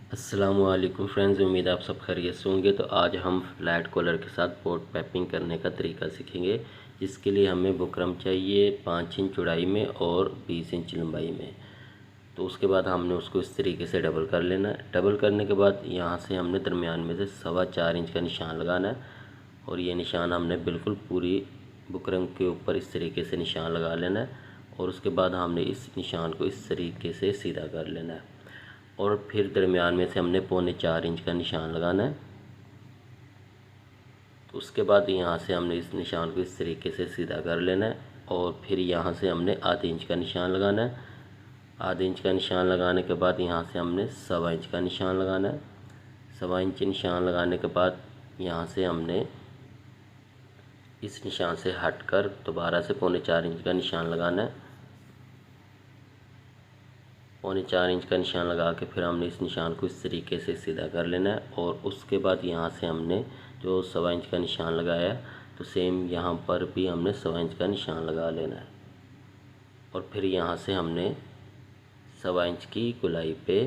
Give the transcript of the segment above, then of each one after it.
अस्सलामुअलैकुम फ्रेंड्स, उम्मीद है आप सब खैरियत से होंगे। तो आज हम फ्लैट कॉलर के साथ बोट पैपिंग करने का तरीका सीखेंगे, जिसके लिए हमें बुकरम चाहिए 5 इंच चौड़ाई में और 20 इंच लंबाई में। तो उसके बाद हमने उसको इस तरीके से डबल कर लेना है। डबल करने के बाद यहाँ से हमने दरमियान में से 4.25 इंच का निशान लगाना है और ये निशान हमने बिल्कुल पूरी बुकरम के ऊपर इस तरीके से निशान लगा लेना है। और उसके बाद हमने इस निशान को इस तरीके से सीधा कर लेना है और फिर दरमियान में से हमने 3.25 इंच का निशान लगाना है। तो उसके बाद यहाँ से हमने इस निशान को इस तरीके से सीधा कर लेना है और फिर यहाँ से हमने आधे इंच का निशान लगाना है। आधे इंच का निशान लगाने के बाद यहाँ से हमने 1.25 इंच का निशान लगाना है। 1.25 इंच निशान लगाने के बाद यहाँ से हमने इस निशान से हटकर दोबारा से 3.25 इंच का निशान लगाना है। 3.25 इंच का निशान लगा के फिर हमने इस निशान को इस तरीके से सीधा कर लेना है और उसके बाद यहाँ से हमने जो 1.25 इंच का निशान लगाया है तो सेम यहाँ पर भी हमने 1.25 इंच का निशान लगा लेना है। और फिर यहाँ से हमने 1.25 इंच की गोलाई पे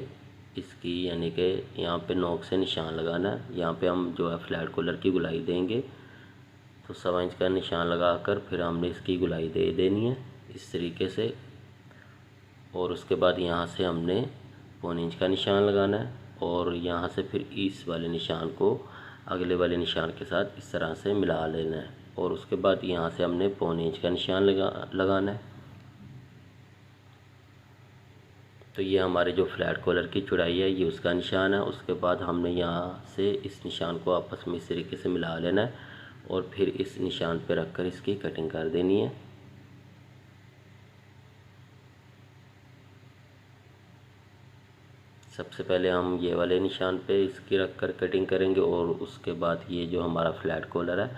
इसकी यानी कि यहाँ पे नोक से निशान लगाना है। यहाँ पे हम जो है फ्लैट कॉलर की गोलाई देंगे, तो 1.25 इंच का निशान लगाकर फिर हमने इसकी गोलाई दे देनी है इस तरीके से। और उसके बाद यहाँ से हमने 1.25 इंच का निशान लगाना है और यहाँ से फिर इस वाले निशान को अगले वाले निशान के साथ इस तरह से मिला लेना है। और उसके बाद यहाँ से हमने 1.25 इंच का निशान लगाना है। तो ये हमारे जो फ्लैट कॉलर की चौड़ाई है ये उसका निशान है। उसके बाद हमने यहाँ से इस निशान को आपस में इस तरीके से मिला लेना है और फिर इस निशान पर रख कर इसकी कटिंग कर देनी है। सबसे पहले हम ये वाले निशान पे इसकी रख कर कटिंग करेंगे और उसके बाद ये जो हमारा फ्लैट कॉलर है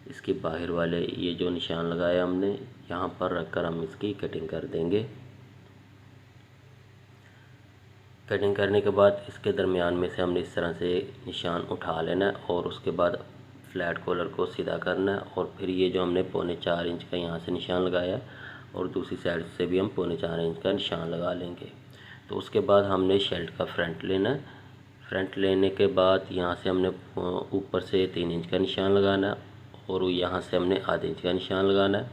इसके बाहर वाले ये जो निशान लगाया हमने यहाँ पर रख कर हम इसकी कटिंग कर देंगे। कटिंग करने के बाद इसके दरमियान में से हमने इस तरह से निशान उठा लेना है और उसके बाद फ्लैट कॉलर को सीधा करना है। और फिर ये जो हमने 3.25 इंच का यहाँ से निशान लगाया और दूसरी साइड से भी हम 3.25 इंच का निशान लगा लेंगे। तो उसके बाद हमने शर्ट का फ्रंट लेना है। फ्रंट लेने के बाद यहाँ से हमने ऊपर से 3 इंच का निशान लगाना है और यहाँ से हमने आधे इंच का निशान लगाना है।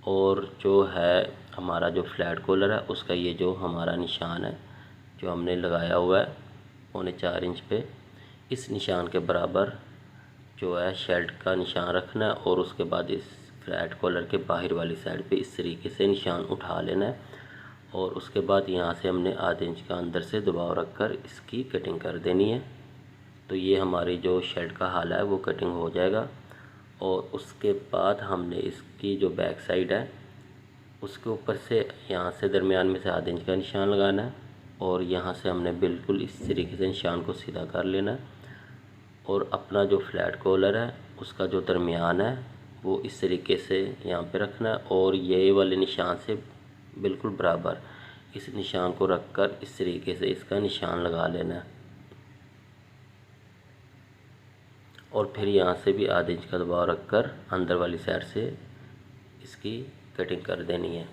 और जो है हमारा जो फ्लैट कॉलर है उसका ये जो हमारा निशान है जो हमने लगाया हुआ है 3.25 इंच पे, इस निशान के बराबर जो है शर्ट का निशान रखना है। और उसके बाद इस फ्लैट कॉलर के बाहर वाली साइड पे इस तरीके से निशान उठा लेना है और उसके बाद यहाँ से हमने आधे इंच का अंदर से दबाव रखकर इसकी कटिंग कर देनी है। तो ये हमारी जो शर्ट का हाला है वो कटिंग हो जाएगा। और उसके बाद हमने इसकी जो बैक साइड है उसके ऊपर से यहाँ से दरमियान में से आधे इंच का निशान लगाना है और यहाँ से हमने बिल्कुल इस तरीके से निशान को सीधा कर लेना है। और अपना जो फ्लैट कॉलर है उसका जो दरमियान है वो इस तरीके से यहाँ पे रखना है और ये वाले निशान से बिल्कुल बराबर इस निशान को रखकर इस तरीके से इसका निशान लगा लेना है। और फिर यहाँ से भी आधे इंच का दबाव रखकर अंदर वाली साइड से इसकी कटिंग कर देनी है।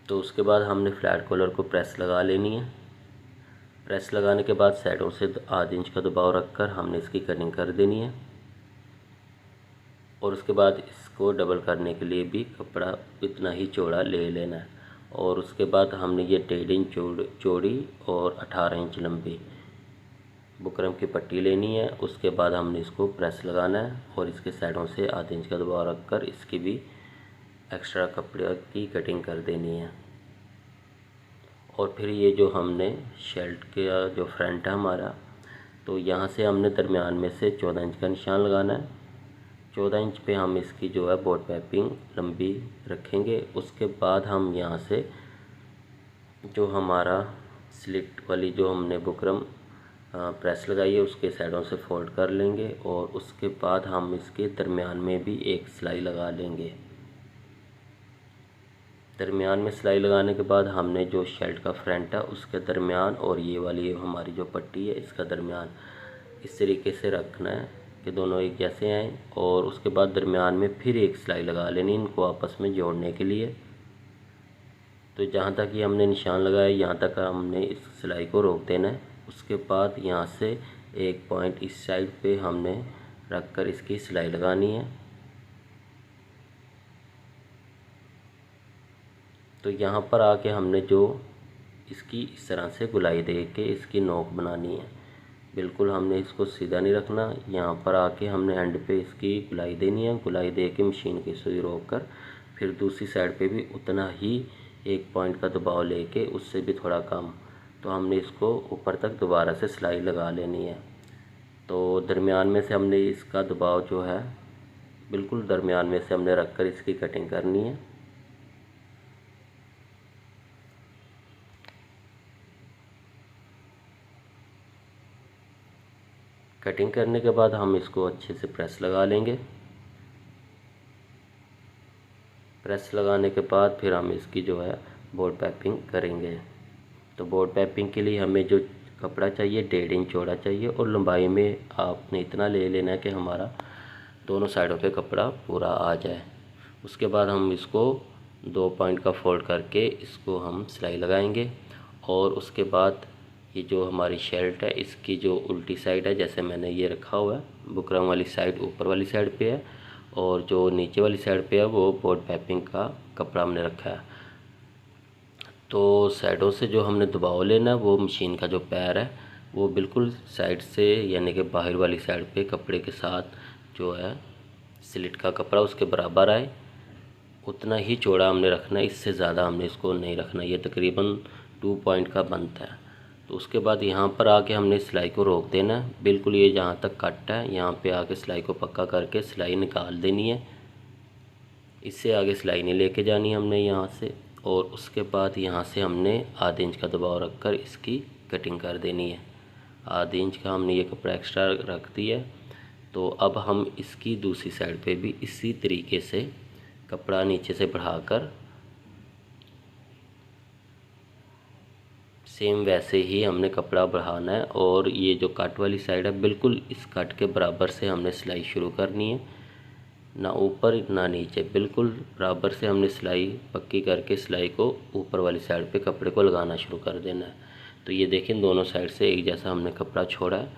तो उसके बाद हमने फ्लैट कॉलर को प्रेस लगा लेनी है। प्रेस लगाने के बाद साइडों से आधे इंच का दबाव रखकर हमने इसकी कटिंग कर देनी है। और उसके बाद इसको डबल करने के लिए भी कपड़ा इतना ही चौड़ा ले लेना है। और उसके बाद हमने ये 1.5 इंच चौड़ी और 18 इंच लंबी बुकरम की पट्टी लेनी है। उसके बाद हमने इसको प्रेस लगाना है और इसके साइडों से आधे इंच का दबाव रखकर इसकी भी एक्स्ट्रा कपड़े की कटिंग कर देनी है। और फिर ये जो हमने शर्ट का जो फ्रंट है हमारा, तो यहाँ से हमने दरमियान में से 14 इंच का निशान लगाना है। 14 इंच पे हम इसकी जो है बोट पैपिंग लंबी रखेंगे। उसके बाद हम यहाँ से जो हमारा स्लिट वाली जो हमने बुकरम प्रेस लगाई है उसके साइडों से फोल्ड कर लेंगे और उसके बाद हम इसके दरमियान में भी एक सिलाई लगा लेंगे। दरमियान में सिलाई लगाने के बाद हमने जो शर्ट का फ्रंट है उसके दरमियान और ये वाली हमारी जो पट्टी है इसका दरमियान इस तरीके से रखना है कि दोनों एक जैसे आएँ। और उसके बाद दरमियान में फिर एक सिलाई लगा लेनी इनको आपस में जोड़ने के लिए। तो जहाँ तक ये हमने निशान लगाया यहाँ तक हमने इस सिलाई को रोक देना है उसके बाद यहाँ से एक पॉइंट इस साइड पे हमने रख कर इसकी सिलाई लगानी है। तो यहाँ पर आके हमने जो इसकी इस तरह से गोलाई दे के इसकी नोक बनानी है। बिल्कुल हमने इसको सीधा नहीं रखना, यहाँ पर आके हमने एंड पे इसकी गोलाई देनी है। गोलाई दे के मशीन की सुई रोक कर फिर दूसरी साइड पे भी उतना ही एक पॉइंट का दबाव लेके उससे भी थोड़ा कम, तो हमने इसको ऊपर तक दोबारा से सिलाई लगा लेनी है। तो दरमियान में से हमने इसका दबाव जो है बिल्कुल दरमियान में से हमने रख कर इसकी कटिंग करनी है। कटिंग करने के बाद हम इसको अच्छे से प्रेस लगा लेंगे। प्रेस लगाने के बाद फिर हम इसकी जो है बोर्ड पाइपिंग करेंगे। तो बोर्ड पाइपिंग के लिए हमें जो कपड़ा चाहिए 1.5 इंच चौड़ा चाहिए और लंबाई में आपने इतना ले लेना है कि हमारा दोनों साइडों पे कपड़ा पूरा आ जाए। उसके बाद हम इसको 2 पॉइंट का फोल्ड करके इसको हम सिलाई लगाएंगे। और उसके बाद ये जो हमारी शर्ट है इसकी जो उल्टी साइड है, जैसे मैंने ये रखा हुआ है, बुकरम वाली साइड ऊपर वाली साइड पे है और जो नीचे वाली साइड पे है वो बोर्ड पाइपिंग का कपड़ा हमने रखा है। तो साइडों से जो हमने दबाव लेना है वो मशीन का जो पैर है वो बिल्कुल साइड से यानी कि बाहर वाली साइड पे कपड़े के साथ जो है स्लिट का कपड़ा उसके बराबर आए, उतना ही चौड़ा हमने रखना है। इससे ज़्यादा हमने इसको नहीं रखना। ये तकरीबन 2 पॉइंट का बनता है। तो उसके बाद यहाँ पर आके हमने सिलाई को रोक देना है। बिल्कुल ये जहाँ तक कट है यहाँ पे आके सिलाई को पक्का करके सिलाई निकाल देनी है। इससे आगे सिलाई नहीं लेके जानी हमने यहाँ से। और उसके बाद यहाँ से हमने आधे इंच का दबाव रखकर इसकी कटिंग कर देनी है। आधे इंच का हमने ये कपड़ा एक्स्ट्रा रख दिया है। तो अब हम इसकी दूसरी साइड पे भी इसी तरीके से कपड़ा नीचे से बढ़ाकर सेम वैसे ही हमने कपड़ा बढ़ाना है। और ये जो कट वाली साइड है बिल्कुल इस कट के बराबर से हमने सिलाई शुरू करनी है, ना ऊपर ना नीचे, बिल्कुल बराबर से हमने सिलाई पक्की करके सिलाई को ऊपर वाली साइड पे कपड़े को लगाना शुरू कर देना है। तो ये देखें दोनों साइड से एक जैसा हमने कपड़ा छोड़ा है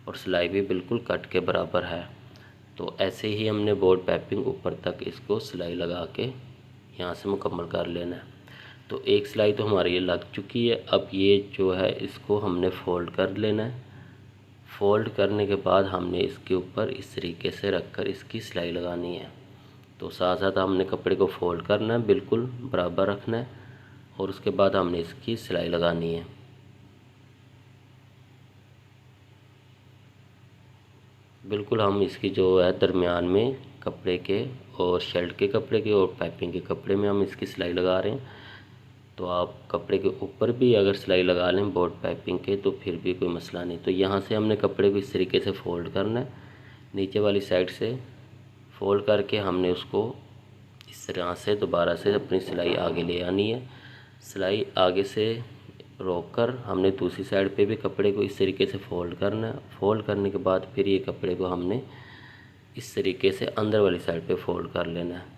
और सिलाई भी बिल्कुल कट के बराबर है। तो ऐसे ही हमने बोर्ड पाइपिंग ऊपर तक इसको सिलाई लगा के यहाँ से मुकम्मल कर लेना है। तो एक सिलाई तो हमारी ये लग चुकी है। अब ये जो है इसको हमने फ़ोल्ड कर लेना है। फ़ोल्ड करने के बाद हमने इसके ऊपर इस तरीके से रखकर इसकी सिलाई लगानी है। तो साथ साथ हमने कपड़े को फ़ोल्ड करना है, बिल्कुल बराबर रखना है और उसके बाद हमने इसकी सिलाई लगानी है। बिल्कुल हम इसकी जो है दरमियान में कपड़े के और शर्ट के कपड़े के और पाइपिंग के कपड़े में हम इसकी सिलाई लगा रहे हैं। तो आप कपड़े के ऊपर भी अगर सिलाई लगा लें बोर्ड पाइपिंग के तो फिर भी कोई मसला नहीं। तो यहाँ से हमने कपड़े को इस तरीके से फ़ोल्ड करना है, नीचे वाली साइड से फ़ोल्ड करके हमने उसको इस तरह से दोबारा से अपनी सिलाई आगे ले आनी है। सिलाई आगे से रोक कर हमने दूसरी साइड पे भी कपड़े को इस तरीके से फ़ोल्ड करना है। फ़ोल्ड करने के बाद फिर ये कपड़े को हमने इस तरीके से अंदर वाली साइड पे फ़ोल्ड कर लेना है।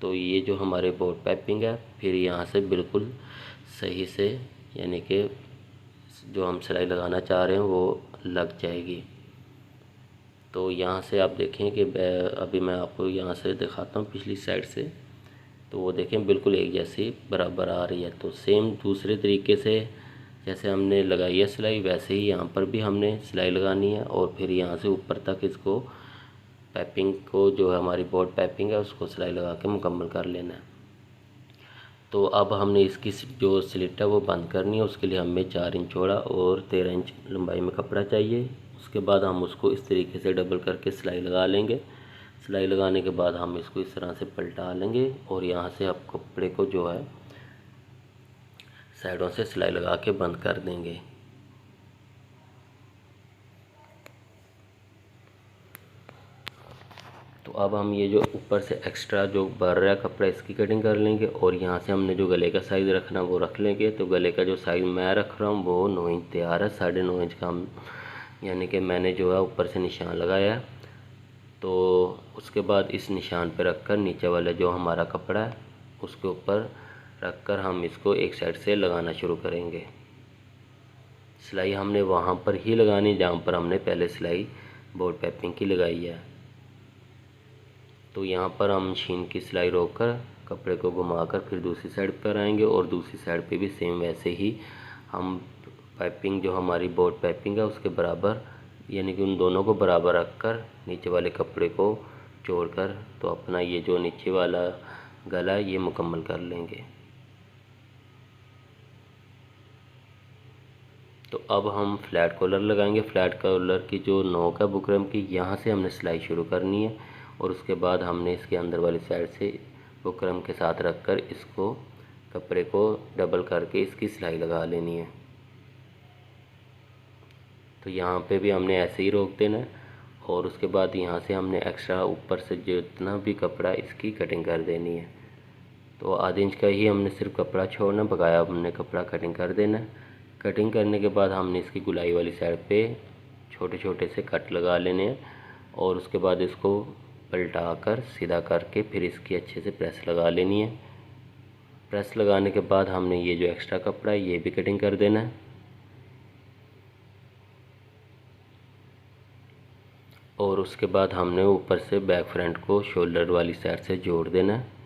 तो ये जो हमारे बोर्ड पाइपिंग है फिर यहाँ से बिल्कुल सही से यानी कि जो हम सिलाई लगाना चाह रहे हैं वो लग जाएगी। तो यहाँ से आप देखें कि अभी मैं आपको यहाँ से दिखाता हूँ पिछली साइड से, तो वो देखें बिल्कुल एक जैसी बराबर आ रही है। तो सेम दूसरे तरीके से जैसे हमने लगाई है सिलाई वैसे ही यहाँ पर भी हमने सिलाई लगानी है और फिर यहाँ से ऊपर तक इसको पाइपिंग को जो है हमारी बोर्ड पाइपिंग है उसको सिलाई लगा के मुकम्मल कर लेना है। तो अब हमने इसकी जो स्लिट है वो बंद करनी है। उसके लिए हमें 4 इंच चौड़ा और 13 इंच लंबाई में कपड़ा चाहिए। उसके बाद हम उसको इस तरीके से डबल करके सिलाई लगा लेंगे। सिलाई लगाने के बाद हम इसको इस तरह से पलटा लेंगे और यहाँ से आप कपड़े को जो है साइडों से सिलाई लगा के बंद कर देंगे। तो अब हम ये जो ऊपर से एक्स्ट्रा जो भर रहा है कपड़ा इसकी कटिंग कर लेंगे और यहाँ से हमने जो गले का साइज़ रखना वो रख लेंगे। तो गले का जो साइज़ मैं रख रहा हूँ वो 9 इंच तैयार है। 9.5 इंच का हम यानी कि मैंने जो है ऊपर से निशान लगाया है। तो उसके बाद इस निशान पे रखकर नीचे वाला जो हमारा कपड़ा है उसके ऊपर रखकर हम इसको एक साइड से लगाना शुरू करेंगे। सिलाई हमने वहाँ पर ही लगानी जहाँ पर हमने पहले सिलाई बोर्ड पाइपिंग की लगाई है। तो यहाँ पर हम मशीन की सिलाई रोककर कपड़े को घुमाकर फिर दूसरी साइड पर आएंगे और दूसरी साइड पे भी सेम वैसे ही हम पाइपिंग जो हमारी बोर्ड पाइपिंग है उसके बराबर, यानी कि उन दोनों को बराबर रखकर नीचे वाले कपड़े को जोड़कर तो अपना ये जो नीचे वाला गला है ये मुकम्मल कर लेंगे। तो अब हम फ्लैट कॉलर लगाएंगे। फ्लैट कॉलर की जो नोक है बुकरम की, यहाँ से हमने सिलाई शुरू करनी है और उसके बाद हमने इसके अंदर वाली साइड से बुकरम के साथ रखकर इसको कपड़े को डबल करके इसकी सिलाई लगा लेनी है। तो यहाँ पे भी हमने ऐसे ही रोक देना है और उसके बाद यहाँ से हमने एक्स्ट्रा ऊपर से जितना भी कपड़ा इसकी कटिंग कर देनी है। तो आधे इंच का ही हमने सिर्फ कपड़ा छोड़ना, बकाया हमने कपड़ा कटिंग कर देना है। कटिंग करने के बाद हमने इसकी गुलाई वाली साइड पे छोटे छोटे से कट लगा लेने हैं और उसके बाद इसको पलटा कर सीधा करके फिर इसकी अच्छे से प्रेस लगा लेनी है। प्रेस लगाने के बाद हमने ये जो एक्स्ट्रा कपड़ा है ये भी कटिंग कर देना है और उसके बाद हमने ऊपर से बैक फ्रंट को शोल्डर वाली साइड से जोड़ देना है।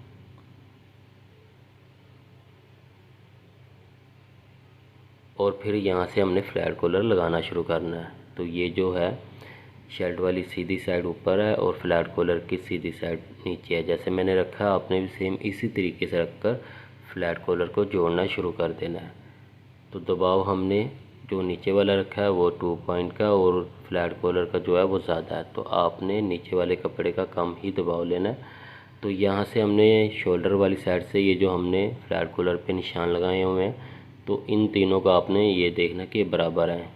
और फिर यहाँ से हमने फ्लैट कॉलर लगाना शुरू करना है। तो ये जो है शर्ट वाली सीधी साइड ऊपर है और फ्लैट कॉलर की सीधी साइड नीचे है। जैसे मैंने रखा है आपने भी सेम इसी तरीके से रखकर फ्लैट कॉलर को जोड़ना शुरू कर देना है। तो दबाव हमने जो नीचे वाला रखा है वो 2 पॉइंट का और फ्लैट कॉलर का जो है वो ज़्यादा है, तो आपने नीचे वाले कपड़े का कम ही दबाव लेना है। तो यहाँ से हमने शोल्डर वाली साइड से ये जो हमने फ्लैट कॉलर पे निशान लगाए हुए हैं तो इन तीनों का आपने ये देखना कि ये बराबर हैं।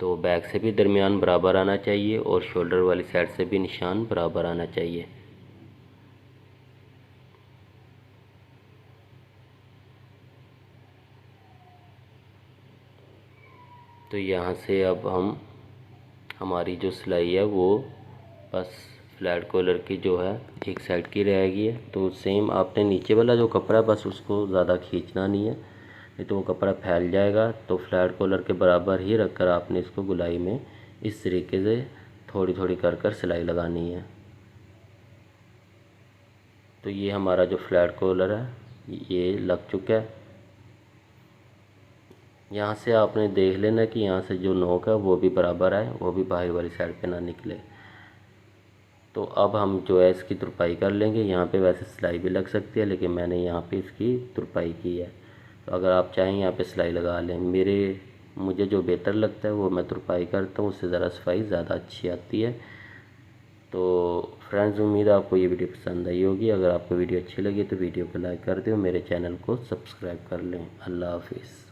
तो बैक से भी दरमियान बराबर आना चाहिए और शोल्डर वाली साइड से भी निशान बराबर आना चाहिए। तो यहाँ से अब हमारी जो सिलाई है वो बस फ्लैट कॉलर की जो है एक साइड की रहेगी है। तो सेम आपने नीचे वाला जो कपड़ा है बस उसको ज़्यादा खींचना नहीं है, नहीं तो वो कपड़ा फैल जाएगा। तो फ्लैट कॉलर के बराबर ही रखकर आपने इसको गुलाई में इस तरीके से थोड़ी थोड़ी कर सिलाई लगानी है। तो ये हमारा जो फ्लैट कॉलर है ये लग चुका है। यहाँ से आपने देख लेना कि यहाँ से जो नोक है वो भी बराबर है, वो भी बाहर वाली साइड पे ना निकले। तो अब हम जो है इसकी तुरपाई कर लेंगे। यहाँ पे वैसे सिलाई भी लग सकती है लेकिन मैंने यहाँ पे इसकी तुरपाई की है। तो अगर आप चाहें यहाँ पे सिलाई लगा लें। मुझे जो बेहतर लगता है वो मैं तुरपाई करता हूँ, उससे ज़रा सफाई ज़्यादा अच्छी आती है। तो फ्रेंड्स उम्मीद है आपको ये वीडियो पसंद आई होगी। अगर आपको वीडियो अच्छी लगी तो वीडियो को लाइक कर दें, मेरे चैनल को सब्सक्राइब कर लें। अल्लाह हाफिज़।